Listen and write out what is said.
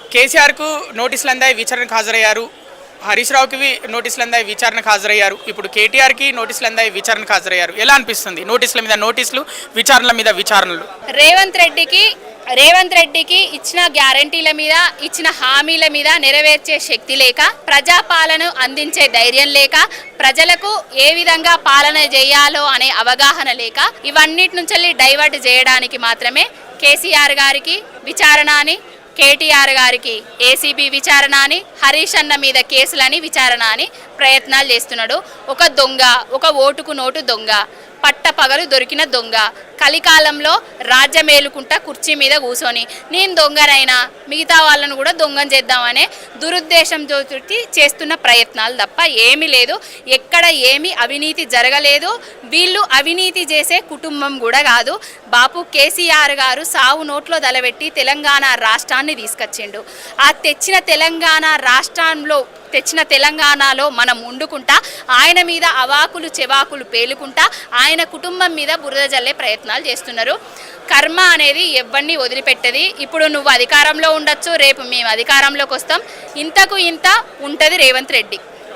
కేసీఆర్కు నోటీసులు అందాయి, విచారణకు హాజరయ్యారు. హరీష్ రావుకి నోటీసులు అందాయి, విచారణకు హాజరయ్యారు. ఇప్పుడు కేటీఆర్కి నోటీసులు అందాయి, విచారణకు హాజరయ్యారు. ఎలా అనిపిస్తుంది? నోటీసుల మీద నోటీసులు, విచారణల మీద విచారణలు. రేవంత్ రెడ్డికి ఇచ్చిన గ్యారంటీల మీద, ఇచ్చిన హామీల మీద నెరవేర్చే శక్తి లేక, ప్రజాపాలన అందించే ధైర్యం లేక, ప్రజలకు ఏ విధంగా పాలన చేయాలో అనే అవగాహన లేక, ఇవన్నిటి నుంచి డైవర్ట్ చేయడానికి మాత్రమే కేసీఆర్ గారికి విచారణ అని, కేటీఆర్ గారికి ఏసీబీ విచారణ అని, హరీష్ అన్న మీద కేసులని విచారణ అని ప్రయత్నాలు చేస్తున్నాడు. ఒక దొంగ, ఒక ఓటుకు నోటు దొంగ, పట్టపగలు దొరికిన దొంగ, కలికాలంలో రాజ్యమేలుకుంటా కుర్చీ మీద కూర్చొని నేను దొంగనైనా మిగతా వాళ్ళను కూడా దొంగం చేద్దామనే దురుద్దేశంతో చేస్తున్న ప్రయత్నాలు తప్ప ఏమీ లేదు. ఎక్కడ ఏమీ అవినీతి జరగలేదు. వీళ్ళు అవినీతి చేసే కుటుంబం కూడా కాదు. బాపు కేసీఆర్ గారు సావు నోట్లో దలబెట్టి తెలంగాణ రాష్ట్రాన్ని తీసుకొచ్చిండు. ఆ తెచ్చిన తెలంగాణలో మనం వండుకుంటా, ఆయన మీద అవాకులు చెవాకులు పేలుకుంటా, ఆయన కుటుంబం మీద బురద జల్లే ప్రయత్నాలు చేస్తున్నారు. కర్మ అనేది ఎవరిని వదిలిపెట్టది. ఇప్పుడు నువ్వు అధికారంలో ఉండొచ్చు, రేపు మేము అధికారంలోకి వస్తాం. ఇంతకు ఇంత ఉంటుంది రేవంత్ రెడ్డి.